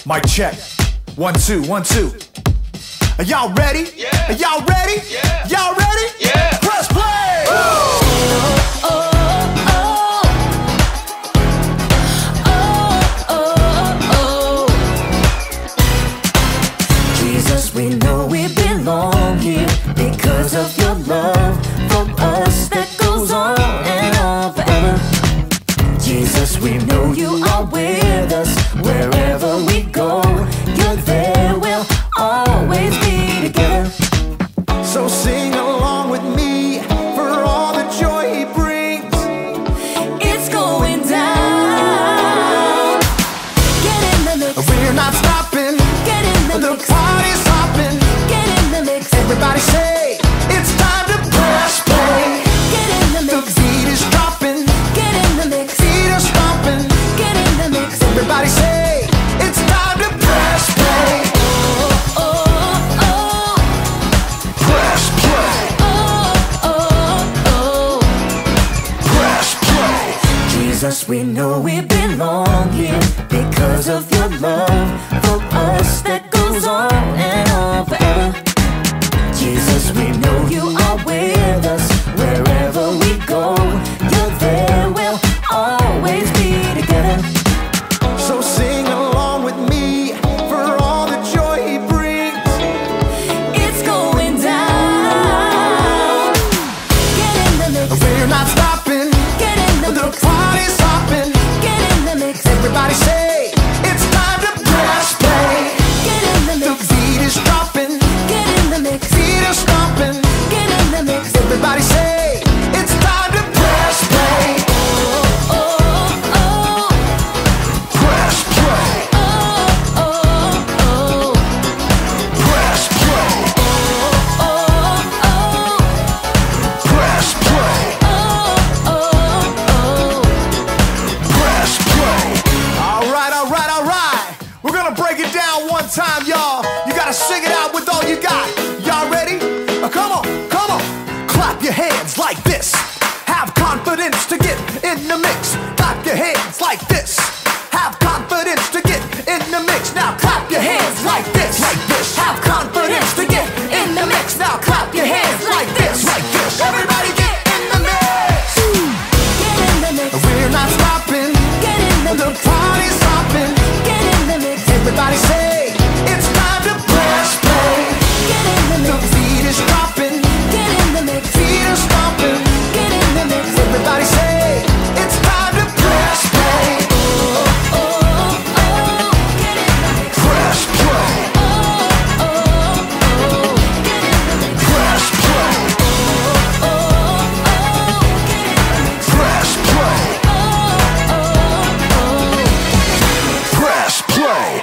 Mic check. 1, 2, 1, 2. Are y'all ready? Yeah. Are y'all ready? Yeah. Y'all ready? Yeah. Press play! Jesus, we know we belong here because of your love for us that goes on and on forever. Jesus, we know you are with us wherever we go. You're there, we'll always be together. So sing along with me for all the joy he brings. It's going down. Get in the mix. We're not stopping. Get in the The mix. party's hopping. Get in the mix. Everybody say, it's time to press play. Get in the The mix. beat is dropping. Get in the mix. Feet are stomping. Get in the mix. Everybody say, it's time to press play. Oh, oh, oh. Press play. Oh, oh, oh. Press play. Jesus, we know we belong here because of your love for us that goes on and on forever. Jesus, we know you are with us wherever we go. You're there, we'll always be together. So sing along with me for all the joy he brings. It's going down. Get in the mix. We're not stopping. Get in the The mix. party's hopping. Get in the mix. Everybody say, it's time to press play. Get in the The mix. beat is dropping. Get in the mix. Feet are stomping. Get in the mix. Everybody say, it's time to press play. Oh, oh, oh. Press play. Oh, oh, oh. Press play. Oh, oh. Press play. Oh, oh, Press play. All right, all right, all right. We're gonna break it down one time, y'all. You gotta sing it out with all you got. Y'all ready? Come on, come on. Clap your hands like this. Have confidence to get in the mix. Clap your hands like this. Have confidence to get in the mix. Now clap your hands like this. Like this. Have confidence to get in the mix. Now clap your hands like this. Like this. Everybody get in the mix. Get in the mix. We're not stopping. Get in the The mix. party's hopping. Get in the mix. Everybody say, it's time to press play. Get in the The mix. beat is dropping. Get in the mix. Feet are stomping. Get in the mix. Everybody say, it's time to press play. Oh, oh, oh. Get in the mix. Press play. Oh, oh, oh. Get in the mix. Press play. Oh, oh. Get in the mix. Press play. Oh, oh. Press play.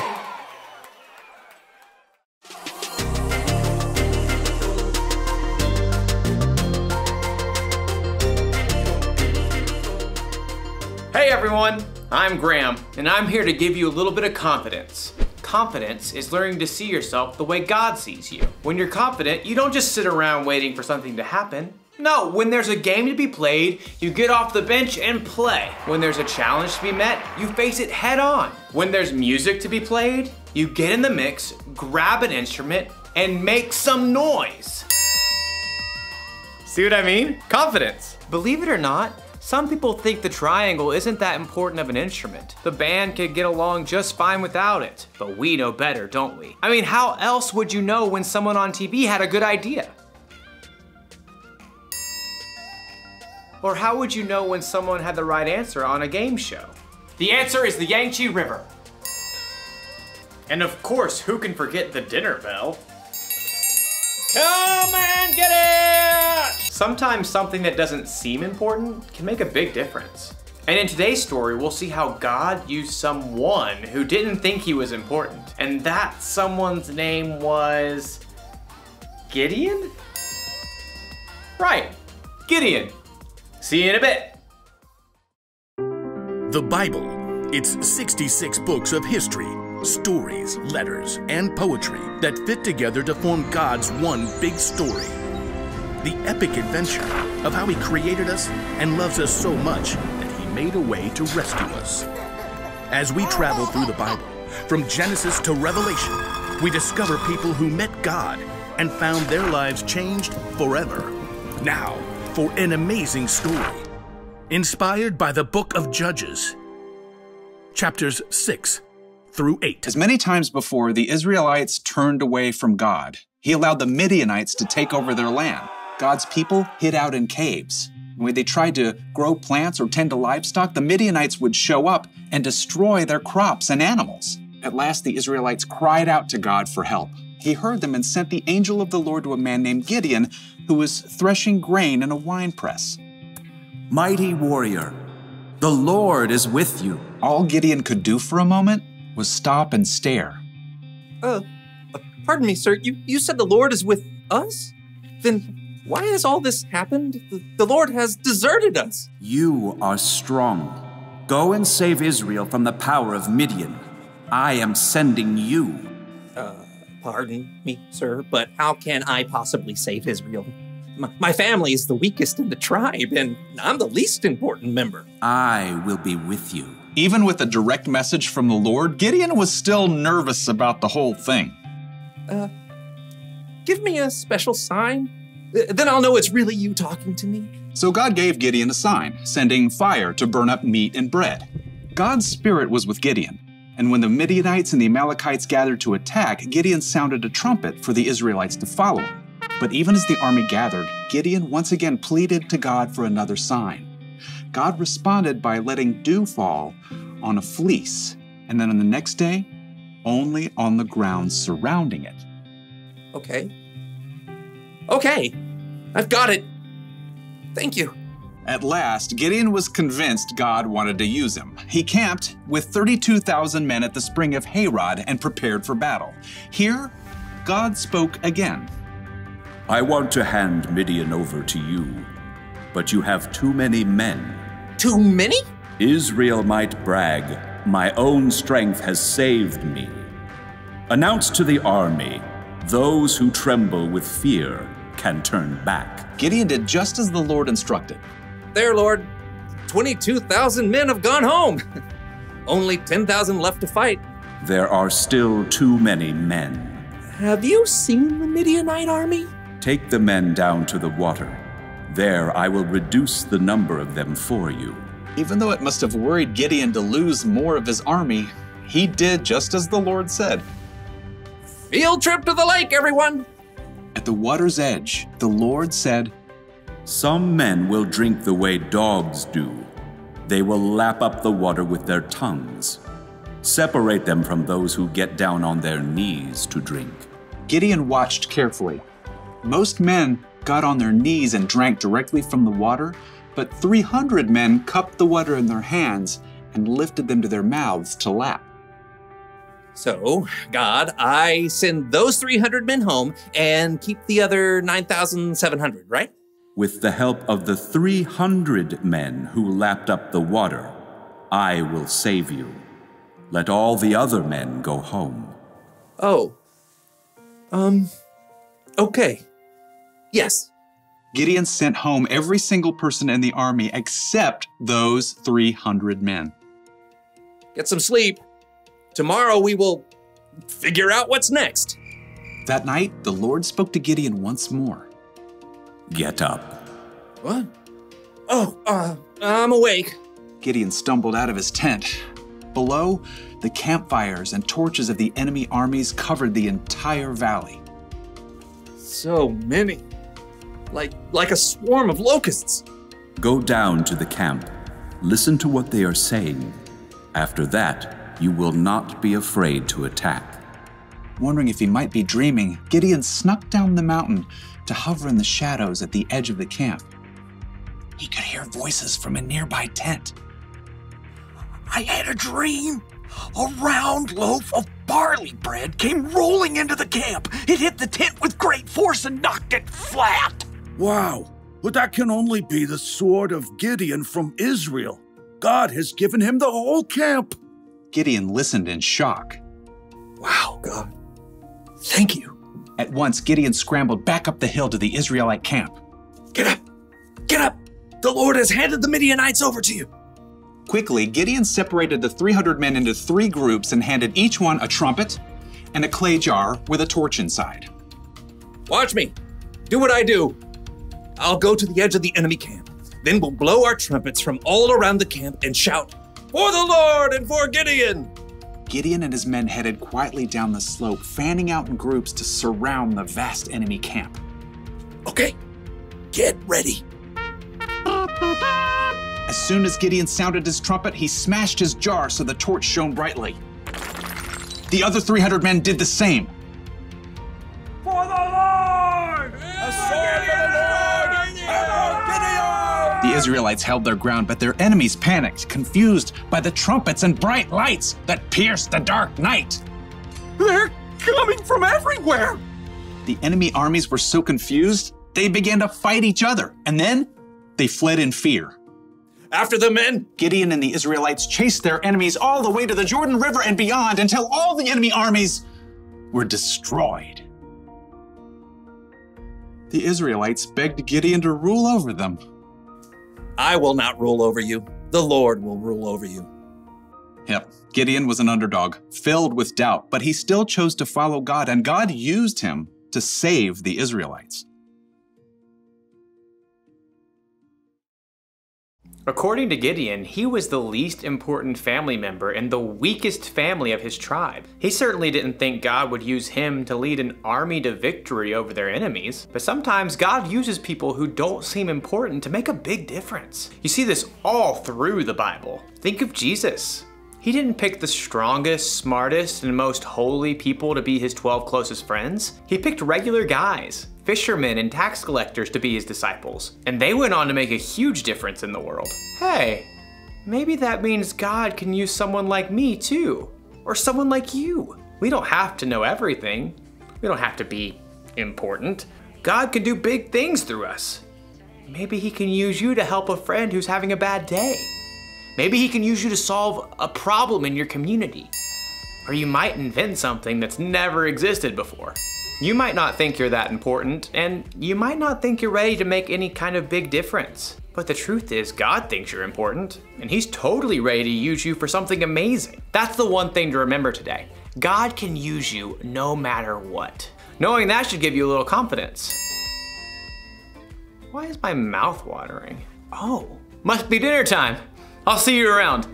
Hey everyone, I'm Graham, and I'm here to give you a little bit of confidence. Confidence is learning to see yourself the way God sees you. When you're confident, you don't just sit around waiting for something to happen. No, when there's a game to be played, you get off the bench and play. When there's a challenge to be met, you face it head on. When there's music to be played, you get in the mix, grab an instrument, and make some noise. See what I mean? Confidence. Believe it or not, some people think the triangle isn't that important of an instrument. The band could get along just fine without it. But we know better, don't we? I mean, how else would you know when someone on TV had a good idea? Or how would you know when someone had the right answer on a game show? The answer is the Yangtze River. And of course, who can forget the dinner bell? Come and get it! Sometimes something that doesn't seem important can make a big difference. And in today's story, we'll see how God used someone who didn't think he was important. And that someone's name was Gideon? Right, Gideon. See you in a bit. The Bible. It's 66 books of history, stories, letters, and poetry that fit together to form God's one big story. The epic adventure of how He created us and loves us so much that He made a way to rescue us. As we travel through the Bible, From Genesis to Revelation, we discover people who met God and found their lives changed forever. Now, for an amazing story, inspired by the book of Judges, chapters 6 through 8. As many times before, the Israelites turned away from God. He allowed the Midianites to take over their land. God's people hid out in caves. When they tried to grow plants or tend to livestock, the Midianites would show up and destroy their crops and animals. At last, the Israelites cried out to God for help. He heard them and sent the angel of the Lord to a man named Gideon, who was threshing grain in a winepress. Mighty warrior, the Lord is with you. All Gideon could do for a moment was stop and stare. Pardon me, sir. You said the Lord is with us? Then why has all this happened? The Lord has deserted us. You are strong. Go and save Israel from the power of Midian. I am sending you. Pardon me, sir, but how can I possibly save Israel? My family is the weakest in the tribe, and I'm the least important member. I will be with you. Even with a direct message from the Lord, Gideon was still nervous about the whole thing. Give me a special sign. Then I'll know it's really you talking to me. So God gave Gideon a sign, sending fire to burn up meat and bread. God's spirit was with Gideon, and when the Midianites and the Amalekites gathered to attack, Gideon sounded a trumpet for the Israelites to follow him. But even as the army gathered, Gideon once again pleaded to God for another sign. God responded by letting dew fall on a fleece, and then on the next day, only on the ground surrounding it. Okay, I've got it. Thank you. At last, Gideon was convinced God wanted to use him. He camped with 32,000 men at the spring of Harod and prepared for battle. Here, God spoke again. I want to hand Midian over to you, but you have too many men. Too many? Israel might brag, my own strength has saved me. Announce to the army, those who tremble with fear can turn back. Gideon did just as the Lord instructed. There, Lord. 22,000 men have gone home. Only 10,000 left to fight. There are still too many men. Have you seen the Midianite army? Take the men down to the water. There I will reduce the number of them for you. Even though it must have worried Gideon to lose more of his army, he did just as the Lord said. Field trip to the lake, everyone! At the water's edge, the Lord said, Some men will drink the way dogs do. They will lap up the water with their tongues. Separate them from those who get down on their knees to drink. Gideon watched carefully. Most men got on their knees and drank directly from the water, but 300 men cupped the water in their hands and lifted them to their mouths to lap. So, God, I send those 300 men home and keep the other 9,700, right? With the help of the 300 men who lapped up the water, I will save you. Let all the other men go home. Okay. Yes. Gideon sent home every single person in the army except those 300 men. Get some sleep. Tomorrow we will figure out what's next. That night, the Lord spoke to Gideon once more. Get up. What? I'm awake. Gideon stumbled out of his tent. Below, the campfires and torches of the enemy armies covered the entire valley. So many. Like a swarm of locusts. Go down to the camp. Listen to what they are saying. After that, you will not be afraid to attack. Wondering if he might be dreaming, Gideon snuck down the mountain to hover in the shadows at the edge of the camp. He could hear voices from a nearby tent. I had a dream. A round loaf of barley bread came rolling into the camp. It hit the tent with great force and knocked it flat. Wow, but that can only be the sword of Gideon from Israel. God has given him the whole camp. Gideon listened in shock. Wow, God. Thank you. At once, Gideon scrambled back up the hill to the Israelite camp. Get up! Get up! The Lord has handed the Midianites over to you. Quickly, Gideon separated the 300 men into 3 groups and handed each one a trumpet and a clay jar with a torch inside. Watch me. Do what I do. I'll go to the edge of the enemy camp. Then we'll blow our trumpets from all around the camp and shout, "For the Lord and for Gideon!" Gideon and his men headed quietly down the slope, fanning out in groups to surround the vast enemy camp. Okay, get ready. As soon as Gideon sounded his trumpet, he smashed his jar so the torch shone brightly. The other 300 men did the same. For the Lord! A sword for the Lord! Gideon! The Israelites held their ground, but their enemies panicked, confused by the trumpets and bright lights that pierced the dark night. They're coming from everywhere! The enemy armies were so confused, they began to fight each other, and then they fled in fear. After the men! Gideon and the Israelites chased their enemies all the way to the Jordan River and beyond until all the enemy armies were destroyed. The Israelites begged Gideon to rule over them. I will not rule over you. The Lord will rule over you. Yep, Gideon was an underdog, filled with doubt, but he still chose to follow God, and God used him to save the Israelites. According to Gideon, he was the least important family member and the weakest family of his tribe. He certainly didn't think God would use him to lead an army to victory over their enemies. But sometimes God uses people who don't seem important to make a big difference. You see this all through the Bible. Think of Jesus. He didn't pick the strongest, smartest, and most holy people to be his 12 closest friends. He picked regular guys, fishermen and tax collectors to be his disciples, and they went on to make a huge difference in the world. Hey, maybe that means God can use someone like me too, or someone like you. We don't have to know everything. We don't have to be important. God can do big things through us. Maybe he can use you to help a friend who's having a bad day. Maybe he can use you to solve a problem in your community. Or you might invent something that's never existed before. You might not think you're that important, and you might not think you're ready to make any kind of big difference. But the truth is, God thinks you're important, and he's totally ready to use you for something amazing. That's the one thing to remember today. God can use you no matter what. Knowing that should give you a little confidence. Why is my mouth watering? Oh, must be dinner time. I'll see you around.